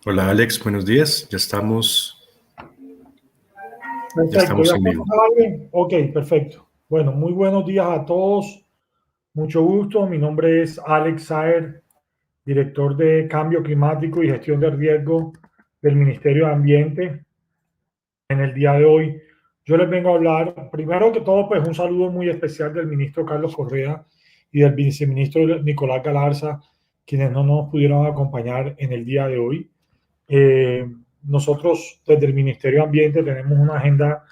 Hola Alex, buenos días. Ya estamos Perfecto, ¿ya en vivo. estamos al aire? Ok, perfecto. Bueno, muy buenos días a todos. Mucho gusto. Mi nombre es Alex Saer, director de Cambio Climático y Gestión de Riesgo del Ministerio de Ambiente. En el día de hoy, yo les vengo a hablar, primero que todo, pues un saludo muy especial del ministro Carlos Correa y del viceministro Nicolás Galarza, quienes no nos pudieron acompañar en el día de hoy. Eh, Nosotros desde el Ministerio de Ambiente tenemos una agenda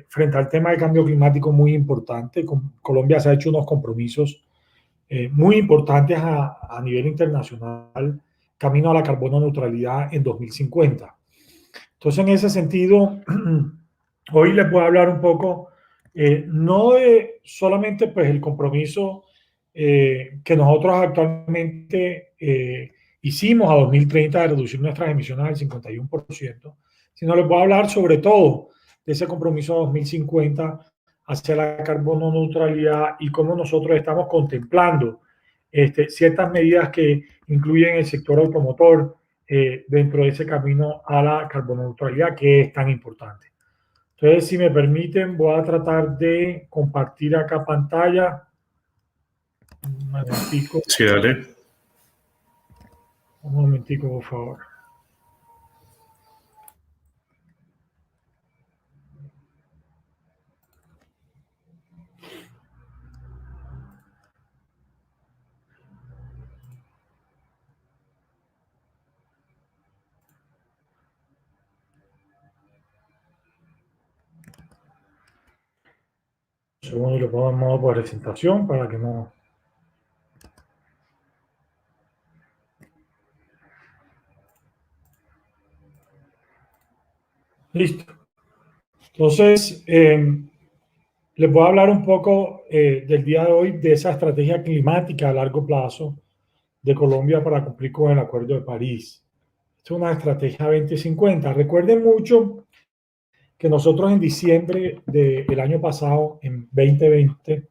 frente al tema del cambio climático muy importante. Colombia se ha hecho unos compromisos muy importantes a nivel internacional, camino a la carbono neutralidad en 2050. Entonces, en ese sentido, hoy les voy a hablar un poco, no de solamente pues, el compromiso que nosotros actualmente hicimos a 2030 de reducir nuestras emisiones al 51%, sino les voy a hablar sobre todo de ese compromiso a 2050 hacia la carbono neutralidad y cómo nosotros estamos contemplando ciertas medidas que incluyen el sector automotor, dentro de ese camino a la carboneutralidad que es tan importante. Entonces, si me permiten, voy a tratar de compartir acá pantalla. Un momentico, Sí, dale. por favor. Un segundo y lo pongo en modo de presentación para que no... Listo. Entonces, les voy a hablar un poco del día de hoy de esa estrategia climática a largo plazo de Colombia para cumplir con el Acuerdo de París. Es una estrategia 2050. Recuerden mucho que nosotros en diciembre del año pasado, en 2020,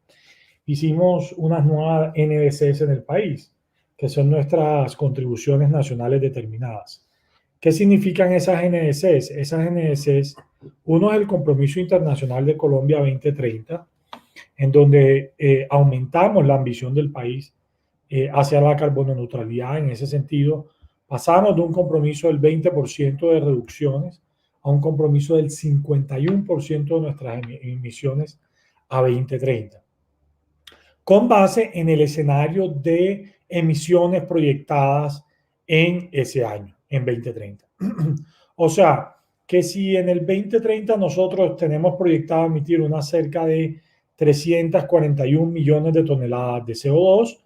hicimos unas nuevas NDCs en el país, que son nuestras contribuciones nacionales determinadas. ¿Qué significan esas NDCs? Esas NDCs, uno es el Compromiso Internacional de Colombia 2030, en donde aumentamos la ambición del país hacia la carbono neutralidad. En ese sentido, pasamos de un compromiso del 20% de reducciones a un compromiso del 51% de nuestras emisiones a 2030, con base en el escenario de emisiones proyectadas en ese año, en 2030. O sea, que si en el 2030 nosotros tenemos proyectado emitir una cerca de 341 millones de toneladas de CO2,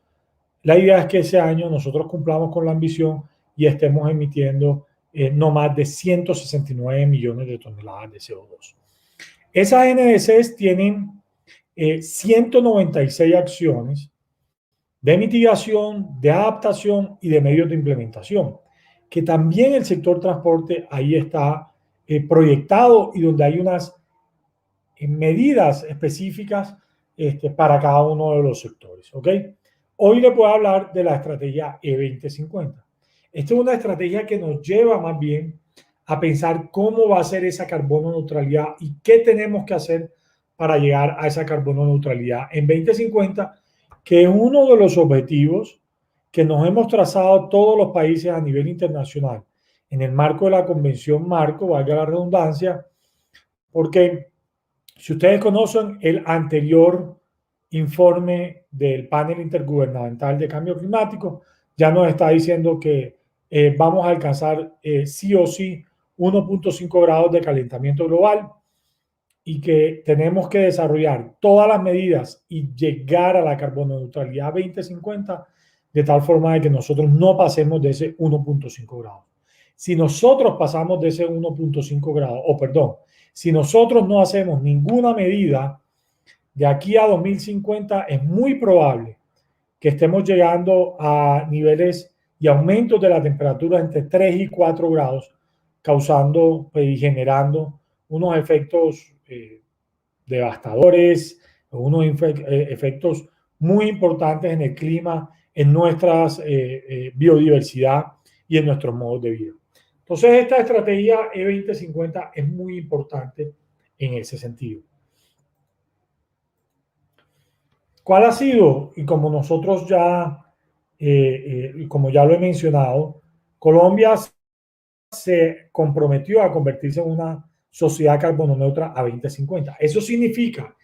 la idea es que ese año nosotros cumplamos con la ambición y estemos emitiendo no más de 169 millones de toneladas de CO2. Esas NDCs tienen 196 acciones de mitigación, de adaptación y de medios de implementación, que también el sector transporte ahí está proyectado y donde hay unas medidas específicas para cada uno de los sectores. ¿Ok? Hoy les voy a hablar de la estrategia E2050. Esta es una estrategia que nos lleva más bien a pensar cómo va a ser esa carbono neutralidad y qué tenemos que hacer para llegar a esa carbono neutralidad en 2050, que es uno de los objetivos que nos hemos trazado todos los países a nivel internacional en el marco de la Convención Marco, valga la redundancia, porque si ustedes conocen el anterior informe del panel intergubernamental de cambio climático, ya nos está diciendo que vamos a alcanzar sí o sí 1.5 grados de calentamiento global y que tenemos que desarrollar todas las medidas y llegar a la carbono neutralidad 2050 de tal forma de que nosotros no pasemos de ese 1.5 grados. Si nosotros pasamos de ese 1.5 grados, o perdón, si nosotros no hacemos ninguna medida de aquí a 2050, es muy probable que estemos llegando a niveles y aumentos de la temperatura entre 3 y 4 grados, causando y generando unos efectos devastadores, unos efectos muy importantes en el clima, en nuestra biodiversidad y en nuestros modos de vida. Entonces, esta estrategia E2050 es muy importante en ese sentido. ¿Cuál ha sido? Y como nosotros ya, como ya lo he mencionado, Colombia se comprometió a convertirse en una sociedad carbono neutra a 2050. Eso significa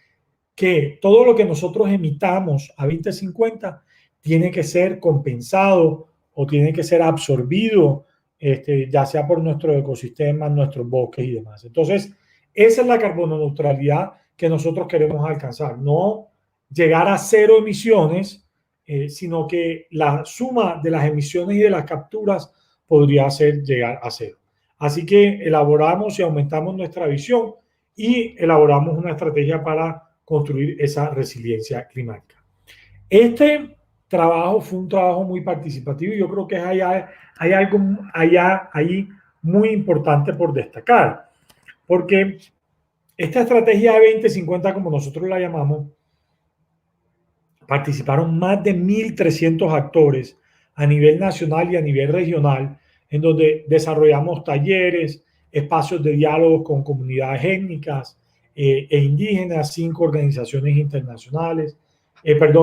que todo lo que nosotros emitamos a 2050 tiene que ser compensado o tiene que ser absorbido, ya sea por nuestros ecosistemas, nuestros bosques y demás. Entonces, esa es la carbono neutralidad que nosotros queremos alcanzar. No llegar a cero emisiones, sino que la suma de las emisiones y de las capturas podría hacer llegar a cero. Así que elaboramos y aumentamos nuestra visión y elaboramos una estrategia para construir esa resiliencia climática. Este trabajo fue un trabajo muy participativo y yo creo que hay algo ahí muy importante por destacar, porque esta estrategia de 2050, como nosotros la llamamos, participaron más de 1.300 actores a nivel nacional y a nivel regional, en donde desarrollamos talleres, espacios de diálogo con comunidades étnicas e indígenas, 5 organizaciones internacionales,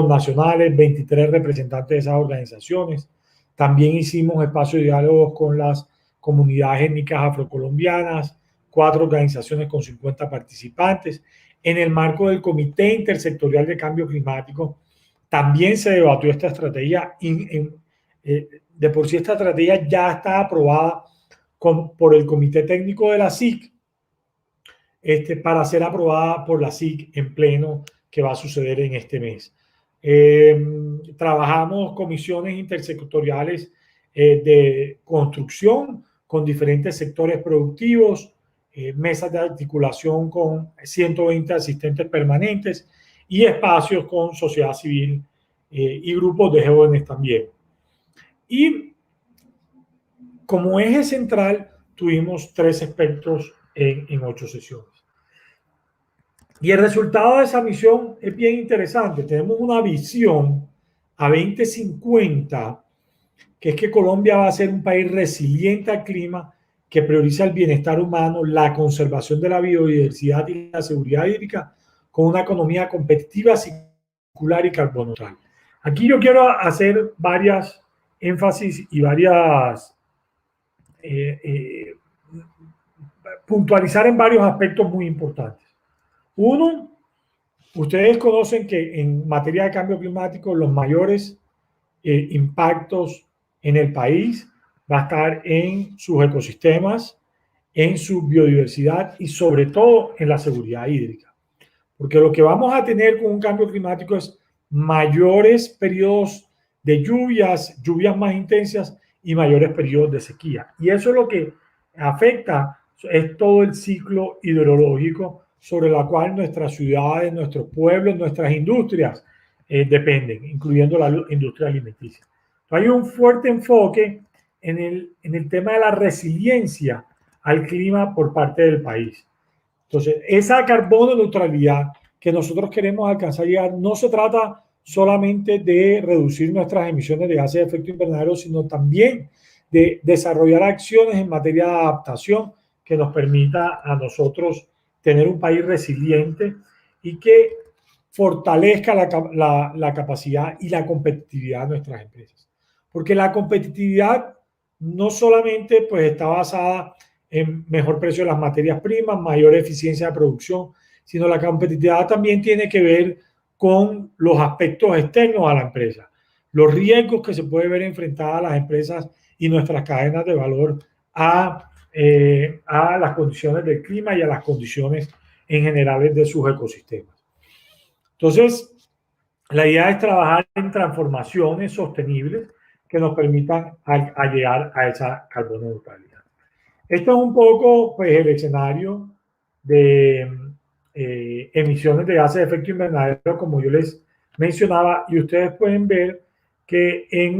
nacionales, 23 representantes de esas organizaciones. También hicimos espacios de diálogo con las comunidades étnicas afrocolombianas, 4 organizaciones con 50 participantes. En el marco del Comité Intersectorial de Cambio Climático, también se debatió esta estrategia. De por sí esta estrategia ya está aprobada por el Comité Técnico de la SIC para ser aprobada por la SIC en pleno, que va a suceder en este mes. Trabajamos comisiones intersectoriales de construcción con diferentes sectores productivos, mesas de articulación con 120 asistentes permanentes y espacios con sociedad civil y grupos de jóvenes también. Y como eje central tuvimos 3 espectros en 8 sesiones. Y el resultado de esa misión es bien interesante. Tenemos una visión a 2050, que es que Colombia va a ser un país resiliente al clima, que prioriza el bienestar humano, la conservación de la biodiversidad y la seguridad hídrica, con una economía competitiva, circular y carbono neutral. Aquí yo quiero hacer varias énfasis y varias puntualizar en varios aspectos muy importantes. Uno, ustedes conocen que en materia de cambio climático los mayores impactos en el país va a estar en sus ecosistemas, en su biodiversidad y sobre todo en la seguridad hídrica. Porque lo que vamos a tener con un cambio climático es mayores periodos de lluvias, lluvias más intensas y mayores periodos de sequía. Y eso es lo que afecta, es todo el ciclo hidrológico sobre la cual nuestras ciudades, nuestros pueblos, nuestras industrias dependen, incluyendo la industria alimenticia. Entonces, hay un fuerte enfoque en el tema de la resiliencia al clima por parte del país. Entonces, esa carbono neutralidad que nosotros queremos alcanzar llegar no se trata solamente de reducir nuestras emisiones de gases de efecto invernadero, sino también de desarrollar acciones en materia de adaptación que nos permita a nosotros tener un país resiliente y que fortalezca la capacidad y la competitividad de nuestras empresas. Porque la competitividad no solamente pues, está basada en mejor precio de las materias primas, mayor eficiencia de producción, sino la competitividad también tiene que ver con los aspectos externos a la empresa, los riesgos que se puede ver enfrentadas las empresas y nuestras cadenas de valor a las condiciones del clima y a las condiciones en generales de sus ecosistemas. Entonces, la idea es trabajar en transformaciones sostenibles que nos permitan a llegar a esa carbono neutralidad. Esto es un poco pues, el escenario de emisiones de gases de efecto invernadero, como yo les mencionaba, y ustedes pueden ver que en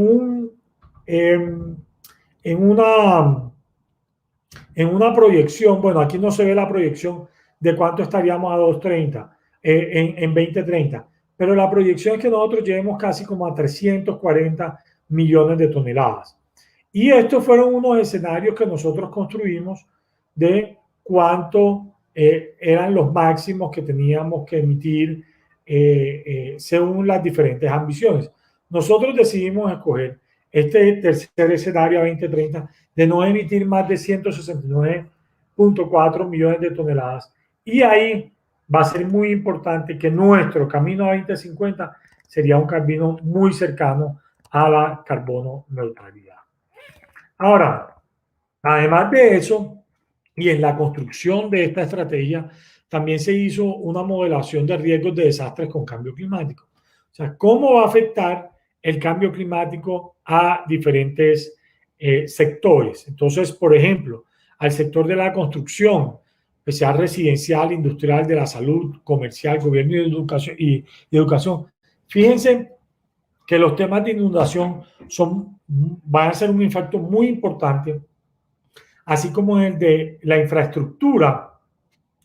una proyección, bueno, aquí no se ve la proyección de cuánto estaríamos a 230 en 2030, pero la proyección es que nosotros lleguemos casi como a 340 millones de toneladas. Y estos fueron unos escenarios que nosotros construimos de cuánto eran los máximos que teníamos que emitir según las diferentes ambiciones. Nosotros decidimos escoger este tercer escenario a 2030 de no emitir más de 169,4 millones de toneladas. Y ahí va a ser muy importante que nuestro camino a 2050 sería un camino muy cercano a la carbono neutralidad. Ahora, además de eso, y en la construcción de esta estrategia, también se hizo una modelación de riesgos de desastres con cambio climático. O sea, cómo va a afectar el cambio climático a diferentes sectores. Entonces, por ejemplo, al sector de la construcción, especial residencial, industrial, de la salud, comercial, gobierno y educación. Fíjense que los temas de inundación van a ser un impacto muy importante, así como el de la infraestructura,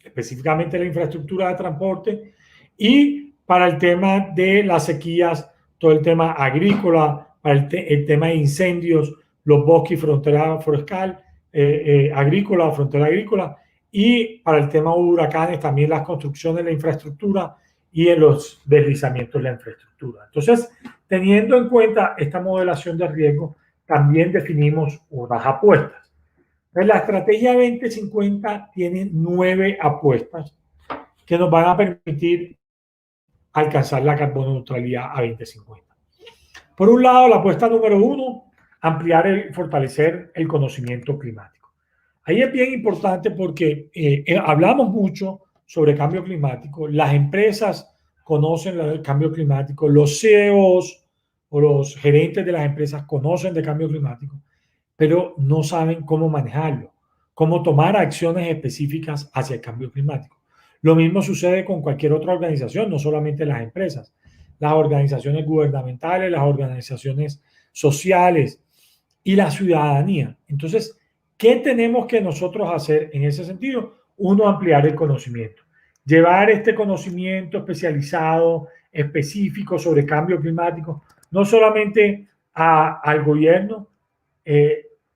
específicamente la infraestructura de transporte, y para el tema de las sequías, todo el tema agrícola, para el tema de incendios, los bosques y frontera forestal, agrícola, frontera agrícola, y para el tema de huracanes, también las construcciones, la infraestructura y en los deslizamientos de la infraestructura. Entonces, teniendo en cuenta esta modelación de riesgo, también definimos unas apuestas. Entonces, la estrategia 2050 tiene 9 apuestas que nos van a permitir alcanzar la carbono neutralidad a 2050. Por un lado, la apuesta número 1, ampliar y fortalecer el conocimiento climático. Ahí es bien importante porque hablamos mucho sobre cambio climático, las empresas conocen el cambio climático, los CEOs o los gerentes de las empresas conocen de cambio climático, pero no saben cómo manejarlo, cómo tomar acciones específicas hacia el cambio climático. Lo mismo sucede con cualquier otra organización, no solamente las empresas, las organizaciones gubernamentales, las organizaciones sociales y la ciudadanía. Entonces, ¿qué tenemos que nosotros hacer en ese sentido? Uno, ampliar el conocimiento. Llevar este conocimiento especializado, específico sobre cambio climático, no solamente al gobierno,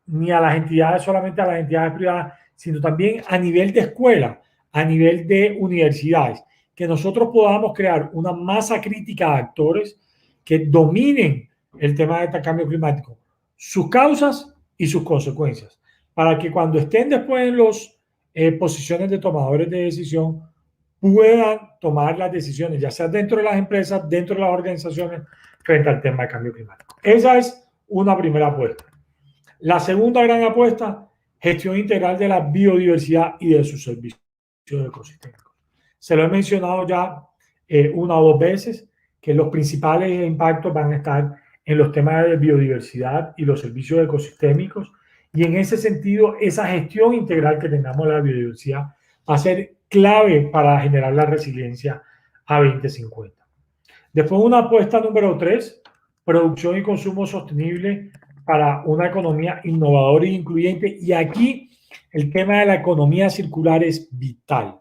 ni a las entidades, solamente a las entidades privadas, sino también a nivel de escuela, a nivel de universidades, que nosotros podamos crear una masa crítica de actores que dominen el tema de este cambio climático, sus causas y sus consecuencias, para que cuando estén después en las posiciones de tomadores de decisión puedan tomar las decisiones, ya sea dentro de las empresas, dentro de las organizaciones, frente al tema de cambio climático. Esa es una primera apuesta. La segunda gran apuesta, gestión integral de la biodiversidad y de sus servicios ecosistémicos. Se lo he mencionado ya una o dos veces, que los principales impactos van a estar en los temas de biodiversidad y los servicios ecosistémicos. Y en ese sentido, esa gestión integral que tengamos de la biodiversidad va a ser clave para generar la resiliencia a 2050. Después, una apuesta número 3, producción y consumo sostenible para una economía innovadora e incluyente. Y aquí el tema de la economía circular es vital,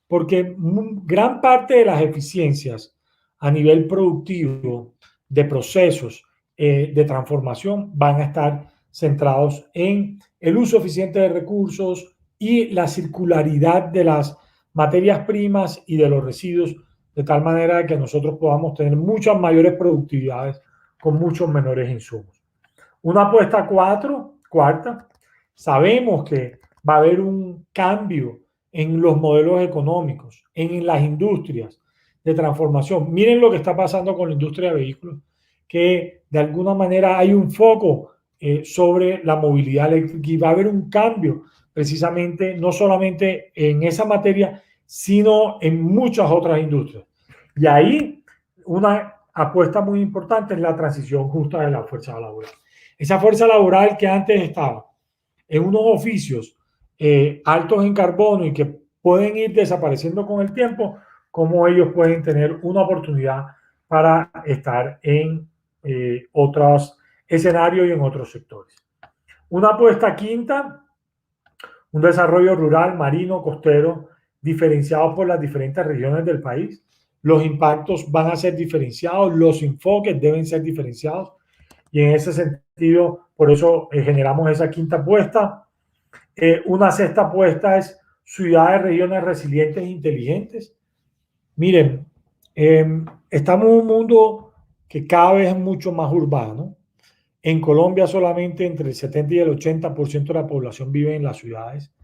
porque gran parte de las eficiencias a nivel productivo de procesos de transformación van a estar centrados en el uso eficiente de recursos y la circularidad de las materias primas y de los residuos, de tal manera que nosotros podamos tener muchas mayores productividades con muchos menores insumos. Una apuesta cuarta, sabemos que va a haber un cambio en los modelos económicos, en las industrias de transformación. Miren lo que está pasando con la industria de vehículos, que de alguna manera hay un foco sobre la movilidad eléctrica y va a haber un cambio precisamente no solamente en esa materia, sino en muchas otras industrias. Y ahí una apuesta muy importante es la transición justa de la fuerza laboral. Esa fuerza laboral que antes estaba en unos oficios altos en carbono y que pueden ir desapareciendo con el tiempo, como ellos pueden tener una oportunidad para estar en otros escenarios y en otros sectores. Una apuesta quinta, un desarrollo rural, marino, costero, diferenciado por las diferentes regiones del país. Los impactos van a ser diferenciados, los enfoques deben ser diferenciados y en ese sentido por eso generamos esa quinta apuesta. Una sexta apuesta es ciudades, regiones resilientes e inteligentes. Miren, estamos en un mundo que cada vez es mucho más urbano. En Colombia solamente entre el 70 y el 80% de la población vive en las ciudades.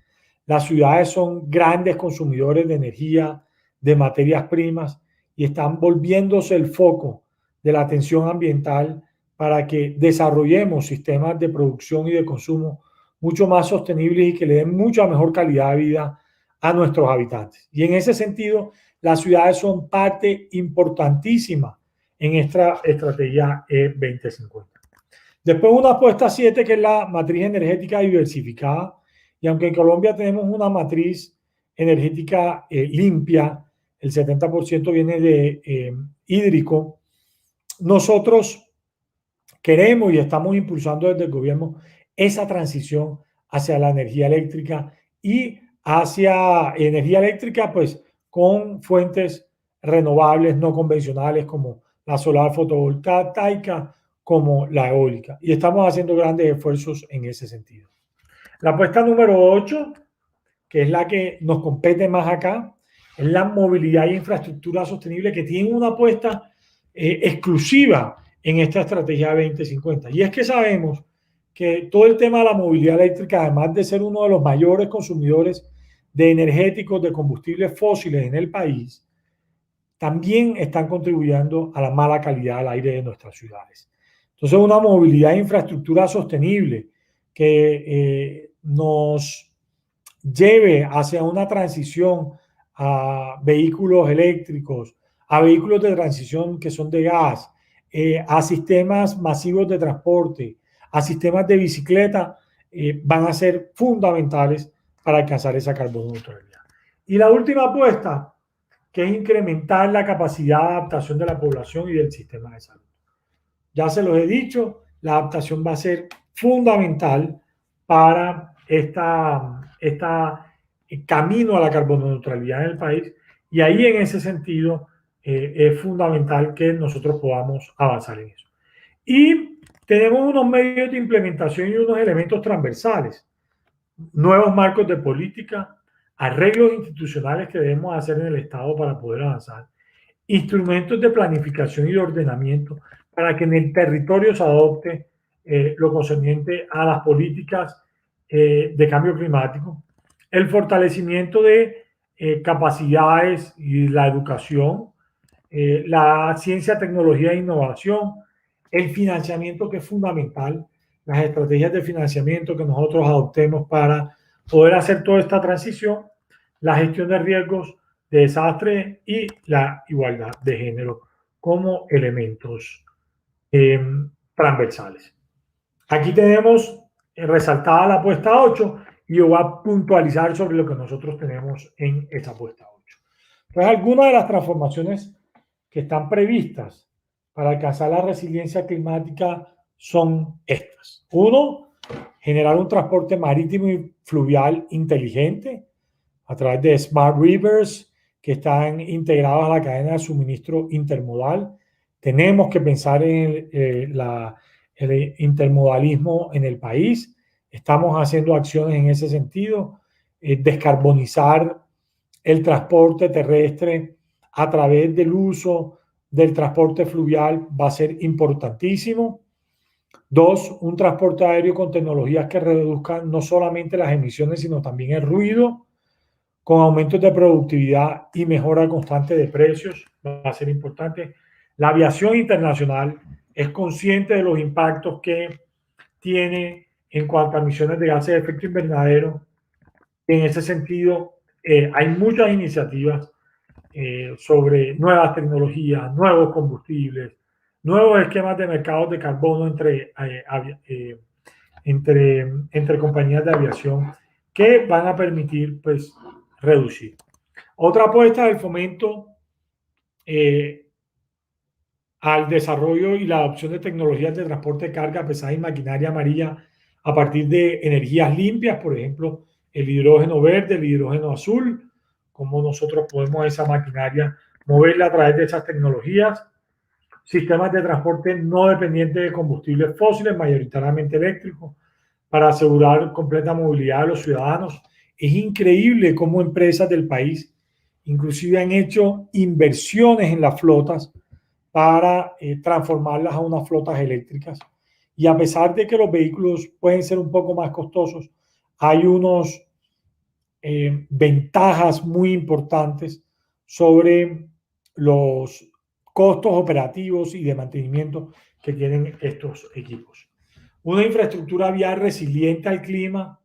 Las ciudades son grandes consumidores de energía, de materias primas y están volviéndose el foco de la atención ambiental para que desarrollemos sistemas de producción y de consumo mucho más sostenibles y que le den mucha mejor calidad de vida a nuestros habitantes. Y en ese sentido, las ciudades son parte importantísima en esta estrategia 2050. Después una apuesta 7 que es la matriz energética diversificada. Y aunque en Colombia tenemos una matriz energética limpia, el 70% viene de hídrico, nosotros queremos y estamos impulsando desde el gobierno esa transición hacia la energía eléctrica y hacia energía eléctrica pues con fuentes renovables no convencionales como la solar fotovoltaica, como la eólica. Y estamos haciendo grandes esfuerzos en ese sentido. La apuesta número 8, que es la que nos compete más acá, es la movilidad e infraestructura sostenible, que tiene una apuesta exclusiva en esta estrategia 2050. Y es que sabemos que todo el tema de la movilidad eléctrica, además de ser uno de los mayores consumidores de energéticos, de combustibles fósiles en el país, también están contribuyendo a la mala calidad del aire de nuestras ciudades. Entonces, una movilidad e infraestructura sostenible que nos lleve hacia una transición a vehículos eléctricos, a vehículos de transición que son de gas, a sistemas masivos de transporte, a sistemas de bicicleta, van a ser fundamentales para alcanzar esa carbono neutralidad. Y la última apuesta, que es incrementar la capacidad de adaptación de la población y del sistema de salud. Ya se los he dicho, la adaptación va a ser fundamental para camino a la carboneutralidad en el país, y ahí en ese sentido es fundamental que nosotros podamos avanzar en eso. Y tenemos unos medios de implementación y unos elementos transversales, nuevos marcos de política, arreglos institucionales que debemos hacer en el Estado para poder avanzar, instrumentos de planificación y de ordenamiento para que en el territorio se adopte lo concerniente a las políticas de cambio climático, el fortalecimiento de capacidades y la educación, la ciencia, tecnología e innovación, el financiamiento que es fundamental, las estrategias de financiamiento que nosotros adoptemos para poder hacer toda esta transición, la gestión de riesgos de desastre y la igualdad de género como elementos transversales. Aquí tenemos resaltada la apuesta 8 y yo voy a puntualizar sobre lo que nosotros tenemos en esta apuesta 8. Entonces, algunas de las transformaciones que están previstas para alcanzar la resiliencia climática son estas. Uno, generar un transporte marítimo y fluvial inteligente a través de Smart Rivers que están integrados a la cadena de suministro intermodal. Tenemos que pensar en el intermodalismo en el país. Estamos haciendo acciones en ese sentido. Descarbonizar el transporte terrestre a través del uso del transporte fluvial va a ser importantísimo. Dos, un transporte aéreo con tecnologías que reduzcan no solamente las emisiones, sino también el ruido, con aumentos de productividad y mejora constante de precios, va a ser importante. La aviación internacional es consciente de los impactos que tiene en cuanto a emisiones de gases de efecto invernadero. En ese sentido, hay muchas iniciativas sobre nuevas tecnologías, nuevos combustibles, nuevos esquemas de mercados de carbono entre compañías de aviación que van a permitir pues reducir. Otra apuesta del fomento al desarrollo y la adopción de tecnologías de transporte de carga pesada y maquinaria amarilla a partir de energías limpias, por ejemplo, el hidrógeno verde, el hidrógeno azul, cómo nosotros podemos esa maquinaria moverla a través de esas tecnologías. sistemas de transporte no dependientes de combustibles fósiles, mayoritariamente eléctricos, para asegurar completa movilidad de los ciudadanos. Es increíble cómo empresas del país inclusive han hecho inversiones en las flotas para transformarlas a unas flotas eléctricas. Y a pesar de que los vehículos pueden ser un poco más costosos, hay unos ventajas muy importantes sobre los costos operativos y de mantenimiento que tienen estos equipos. Una infraestructura vial resiliente al clima,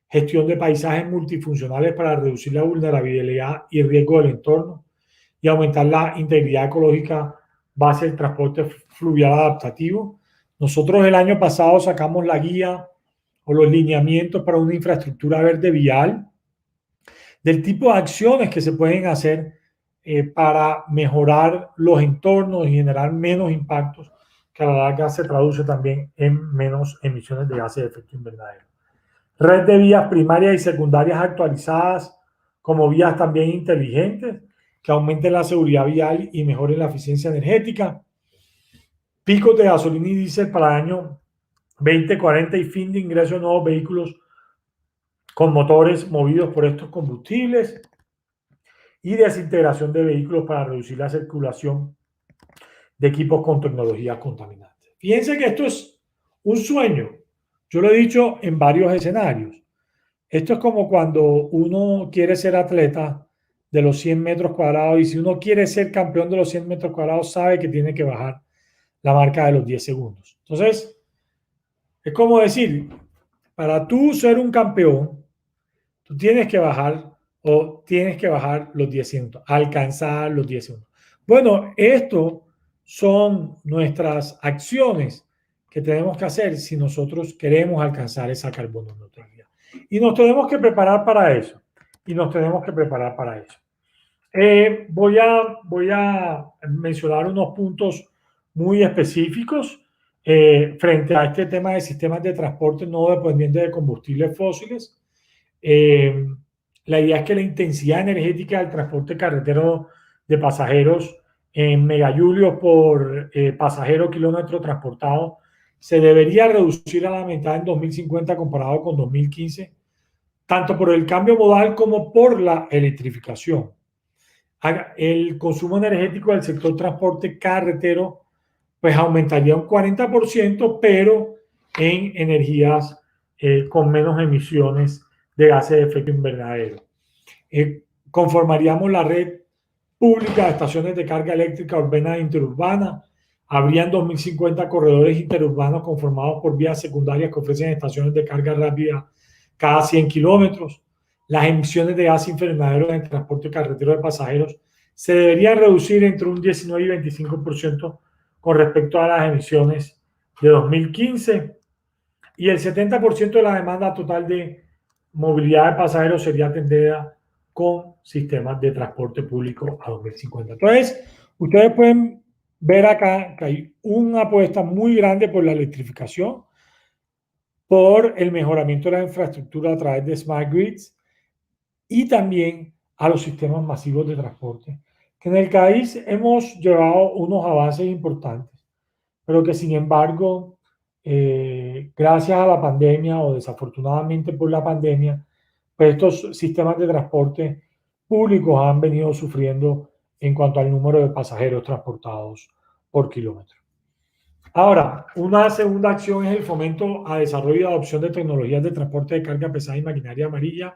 gestión de paisajes multifuncionales para reducir la vulnerabilidad y riesgo del entorno y aumentar la integridad ecológica base del transporte fluvial adaptativo. Nosotros el año pasado sacamos la guía o los lineamientos para una infraestructura verde vial, del tipo de acciones que se pueden hacer para mejorar los entornos y generar menos impactos, que a la larga se traduce también en menos emisiones de gases de efecto invernadero. Red de vías primarias y secundarias actualizadas como vías también inteligentes que aumenten la seguridad vial y mejoren la eficiencia energética. Picos de gasolina y diésel para el año 2040 y fin de ingreso de nuevos vehículos con motores movidos por estos combustibles y desintegración de vehículos para reducir la circulación de equipos con tecnologías contaminantes. Fíjense que esto es un sueño. Yo lo he dicho en varios escenarios. Esto es como cuando uno quiere ser atleta de los 100 metros cuadrados y si uno quiere ser campeón de los 100 metros cuadrados sabe que tiene que bajar la marca de los 10 segundos. Entonces, es como decir, para tú ser un campeón, tú tienes que bajar los 10 segundos, alcanzar los 10 segundos. Bueno, esto son nuestras acciones que tenemos que hacer si nosotros queremos alcanzar esa carbono neutralidad. Y nos tenemos que preparar para eso. Voy a mencionar unos puntos muy específicos frente a este tema de sistemas de transporte no dependientes de combustibles fósiles. La idea es que la intensidad energética del transporte carretero de pasajeros en megajulios por pasajero kilómetro transportado se debería reducir a la mitad en 2050 comparado con 2015, tanto por el cambio modal como por la electrificación. El consumo energético del sector transporte carretero pues aumentaría un 40%, pero en energías con menos emisiones de gases de efecto invernadero. Conformaríamos la red pública de estaciones de carga eléctrica urbana e interurbana. Habría en 2050 corredores interurbanos conformados por vías secundarias que ofrecen estaciones de carga rápida cada 100 kilómetros. Las emisiones de gases invernadero en el transporte carretero de pasajeros se deberían reducir entre un 19 y 25% con respecto a las emisiones de 2015 y el 70% de la demanda total de movilidad de pasajeros sería atendida con sistemas de transporte público a 2050. Entonces, ustedes pueden ver acá que hay una apuesta muy grande por la electrificación, por el mejoramiento de la infraestructura a través de smart grids y también a los sistemas masivos de transporte, que en el país hemos llevado unos avances importantes, pero que sin embargo, gracias a la pandemia o desafortunadamente por la pandemia, pues estos sistemas de transporte públicos han venido sufriendo en cuanto al número de pasajeros transportados por kilómetro. Ahora, una segunda acción es el fomento a desarrollo y adopción de tecnologías de transporte de carga pesada y maquinaria amarilla.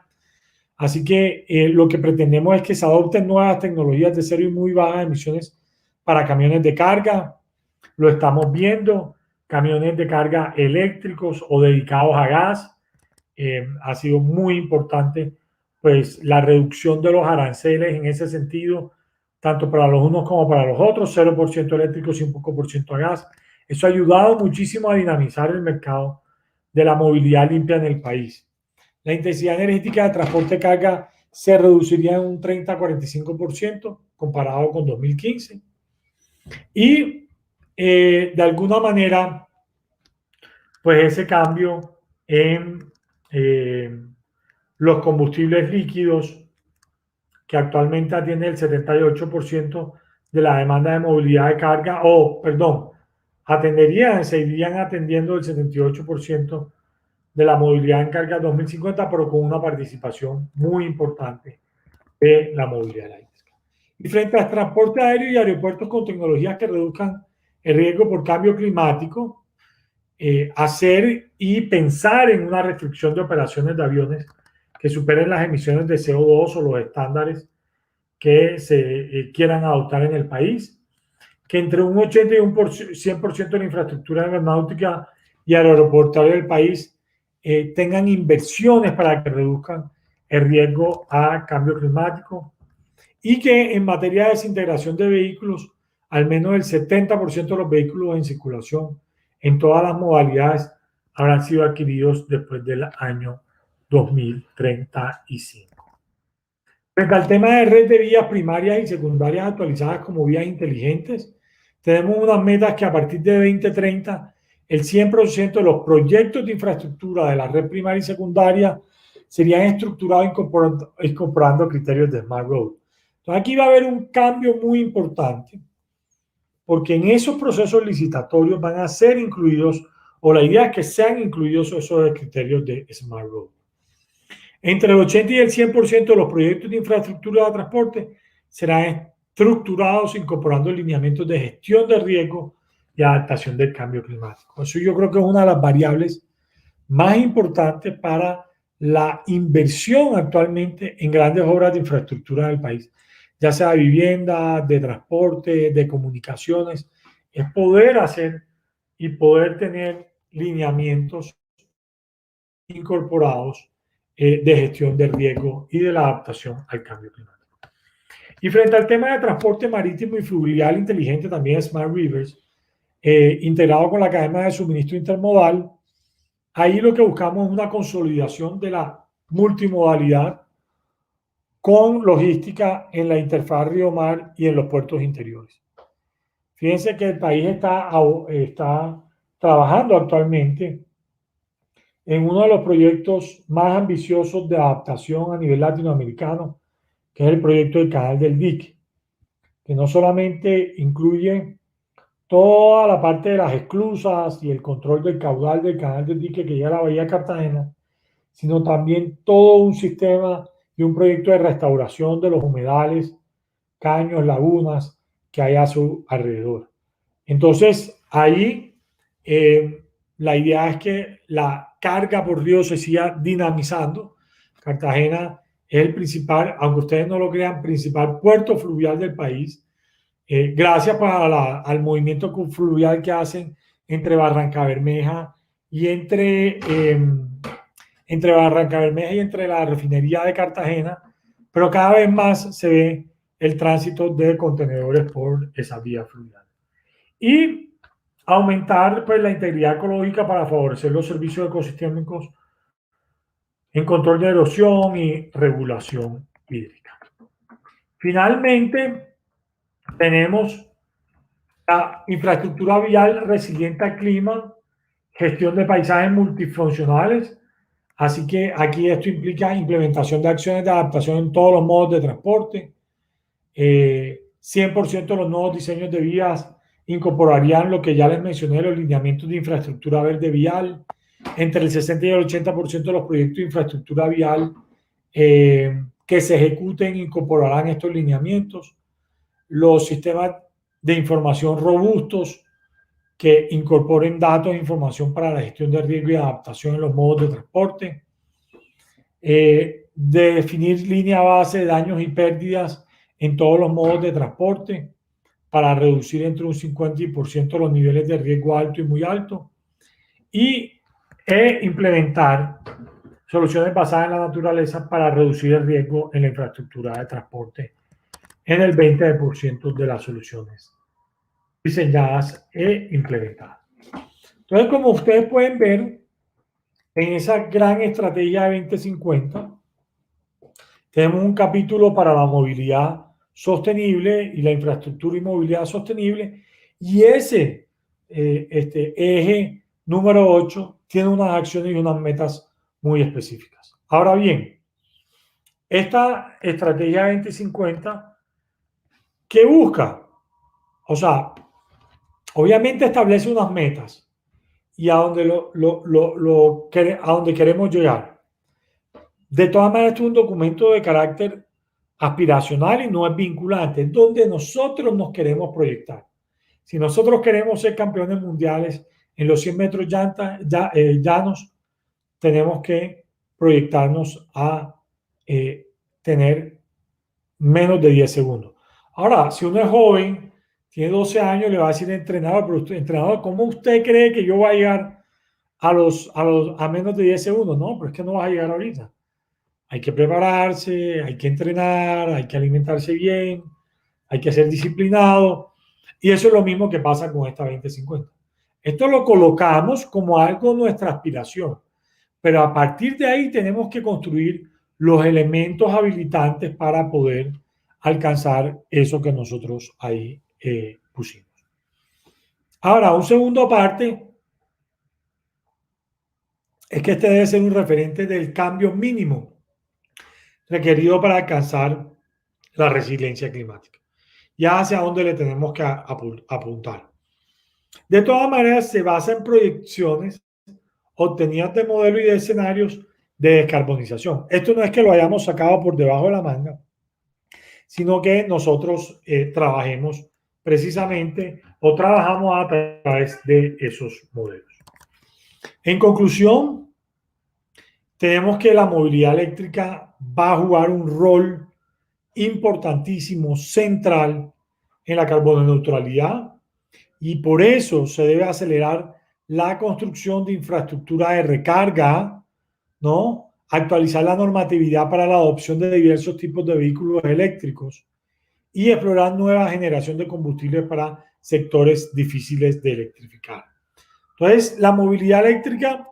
Así que lo que pretendemos es que se adopten nuevas tecnologías de cero y muy bajas emisiones para camiones de carga. Lo estamos viendo, camiones de carga eléctricos o dedicados a gas. Ha sido muy importante pues la reducción de los aranceles en ese sentido, tanto para los unos como para los otros, 0% eléctricos y un poco por ciento a gas. Eso ha ayudado muchísimo a dinamizar el mercado de la movilidad limpia en el país. La intensidad energética de transporte de carga se reduciría en un 30-45% comparado con 2015. Y de alguna manera, pues ese cambio en los combustibles líquidos, que actualmente atiende el 78%, de la demanda de movilidad de carga, seguirían atendiendo el 78% de la movilidad en carga 2050, pero con una participación muy importante de la movilidad eléctrica. Y frente al transporte aéreo y aeropuertos con tecnologías que reduzcan el riesgo por cambio climático, hacer y pensar en una restricción de operaciones de aviones que superen las emisiones de CO2 o los estándares que se quieran adoptar en el país, que entre un 80 y un 100% de la infraestructura aeronáutica y aeroportuaria del país tengan inversiones para que reduzcan el riesgo a cambio climático, y que en materia de desintegración de vehículos, al menos el 70% de los vehículos en circulación en todas las modalidades habrán sido adquiridos después del año 2035. Frente al tema de red de vías primarias y secundarias actualizadas como vías inteligentes, tenemos unas metas que a partir de 2030 el 100% de los proyectos de infraestructura de la red primaria y secundaria serían estructurados incorporando criterios de Smart Road. Entonces aquí va a haber un cambio muy importante, porque en esos procesos licitatorios van a ser incluidos, o la idea es que sean incluidos esos criterios de Smart Road. Entre el 80 y el 100% de los proyectos de infraestructura de transporte serán estructurados incorporando lineamientos de gestión de riesgo y adaptación del cambio climático. Eso yo creo que es una de las variables más importantes para la inversión actualmente en grandes obras de infraestructura del país, ya sea de vivienda, de transporte, de comunicaciones, es poder hacer y poder tener lineamientos incorporados de gestión del riesgo y de la adaptación al cambio climático. Y frente al tema de transporte marítimo y fluvial inteligente, también Smart Rivers, integrado con la cadena de suministro intermodal, ahí lo que buscamos es una consolidación de la multimodalidad con logística en la interfaz río-mar y en los puertos interiores. Fíjense que el país está trabajando actualmente en uno de los proyectos más ambiciosos de adaptación a nivel latinoamericano, que es el proyecto del Canal del Dique, que no solamente incluye toda la parte de las esclusas y el control del caudal del Canal del Dique que llega a la Bahía de Cartagena, sino también todo un sistema y un proyecto de restauración de los humedales, caños, lagunas que hay a su alrededor. Entonces, ahí la idea es que la carga por río se siga dinamizando. Cartagena es el principal, aunque ustedes no lo crean, principal puerto fluvial del país, gracias al movimiento fluvial que hacen entre Barranca Bermeja y entre Barranca Bermeja y entre la refinería de Cartagena, pero cada vez más se ve el tránsito de contenedores por esa vía fluvial. Y aumentar pues, la integridad ecológica para favorecer los servicios ecosistémicos en control de erosión y regulación hídrica. Finalmente, tenemos la infraestructura vial resiliente al clima, gestión de paisajes multifuncionales. Así que aquí esto implica implementación de acciones de adaptación en todos los modos de transporte. 100% de los nuevos diseños de vías incorporarían lo que ya les mencioné, los lineamientos de infraestructura verde vial. Entre el 60 y el 80% de los proyectos de infraestructura vial que se ejecuten incorporarán estos lineamientos. Los sistemas de información robustos que incorporen datos e información para la gestión de riesgo y adaptación en los modos de transporte. De definir línea base de daños y pérdidas en todos los modos de transporte para reducir entre un 50% los niveles de riesgo alto y muy alto, y implementar soluciones basadas en la naturaleza para reducir el riesgo en la infraestructura de transporte en el 20% de las soluciones diseñadas e implementadas. Entonces, como ustedes pueden ver, en esa gran estrategia de 2050, tenemos un capítulo para la movilidad sostenible y la infraestructura y movilidad sostenible, y ese eje número 8 tiene unas acciones y unas metas muy específicas. Ahora bien, esta estrategia 2050, ¿qué busca? O sea, obviamente establece unas metas y a donde, a donde queremos llegar. De todas maneras, esto es un documento de carácter aspiracional y no es vinculante, es donde nosotros nos queremos proyectar. Si nosotros queremos ser campeones mundiales en los 100 metros llanos, tenemos que proyectarnos a tener menos de 10 segundos. Ahora, si uno es joven, tiene 12 años, le va a decir al entrenador, pero usted, entrenador, ¿cómo usted cree que yo voy a llegar a menos de 10 segundos? No, pero es que no vas a llegar ahorita. Hay que prepararse, hay que entrenar, hay que alimentarse bien, hay que ser disciplinado. Y eso es lo mismo que pasa con esta 2050. Esto lo colocamos como algo nuestra aspiración, pero a partir de ahí tenemos que construir los elementos habilitantes para poder alcanzar eso que nosotros ahí pusimos. Ahora, un segundo aparte es que este debe ser un referente del cambio mínimo requerido para alcanzar la resiliencia climática. Ya hacia dónde le tenemos que apuntar. De todas maneras, se basa en proyecciones obtenidas de modelos y de escenarios de descarbonización. Esto no es que lo hayamos sacado por debajo de la manga, sino que nosotros trabajemos precisamente o trabajamos a través de esos modelos. En conclusión, tenemos que la movilidad eléctrica va a jugar un rol importantísimo, central en la carbono neutralidad, y por eso se debe acelerar la construcción de infraestructura de recarga, ¿no? Actualizar la normatividad para la adopción de diversos tipos de vehículos eléctricos y explorar nueva generación de combustibles para sectores difíciles de electrificar. Entonces, la movilidad eléctrica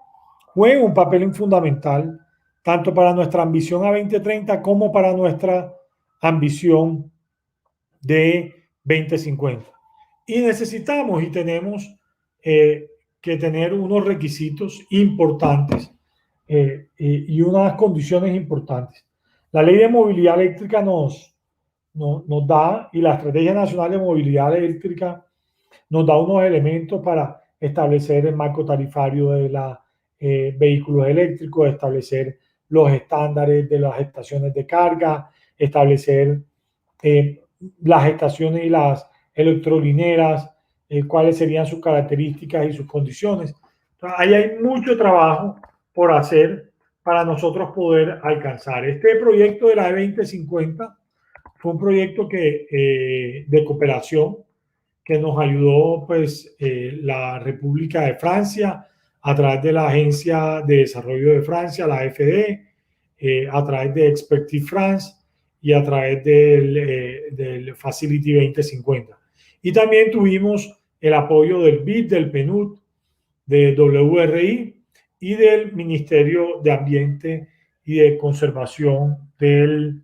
juega un papel fundamental tanto para nuestra ambición a 2030 como para nuestra ambición de 2050. Y necesitamos y tenemos que tener unos requisitos importantes y unas condiciones importantes. La Ley de Movilidad Eléctrica nos da, y la Estrategia Nacional de Movilidad Eléctrica nos da unos elementos para establecer el marco tarifario de los vehículos eléctricos, establecer los estándares de las estaciones de carga, establecer las estaciones y las electrolineras, cuáles serían sus características y sus condiciones. Entonces, ahí hay mucho trabajo por hacer para nosotros poder alcanzar. Este proyecto de la E2050 fue un proyecto de cooperación que nos ayudó pues, la República de Francia a través de la Agencia de Desarrollo de Francia, la AFD, a través de Expertise France y a través del Facility 2050. Y también tuvimos el apoyo del BID, del PNUD, de WRI y del Ministerio de Ambiente y de Conservación de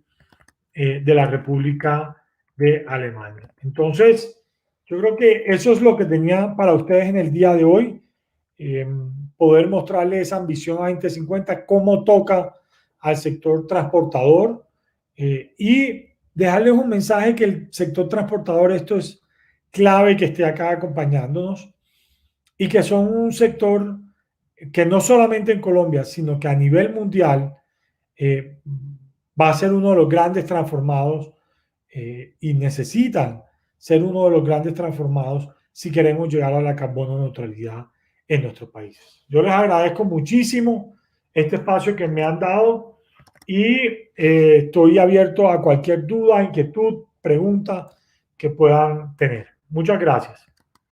la República de Alemania. Entonces, yo creo que eso es lo que tenía para ustedes en el día de hoy. Poder mostrarles esa ambición a 2050, cómo toca al sector transportador y dejarles un mensaje que el sector transportador, esto es clave que esté acá acompañándonos y que son un sector que no solamente en Colombia, sino que a nivel mundial va a ser uno de los grandes transformados y necesitan ser uno de los grandes transformados si queremos llegar a la carbono neutralidad en nuestros países. Yo les agradezco muchísimo este espacio que me han dado y estoy abierto a cualquier duda, inquietud, pregunta que puedan tener. Muchas gracias.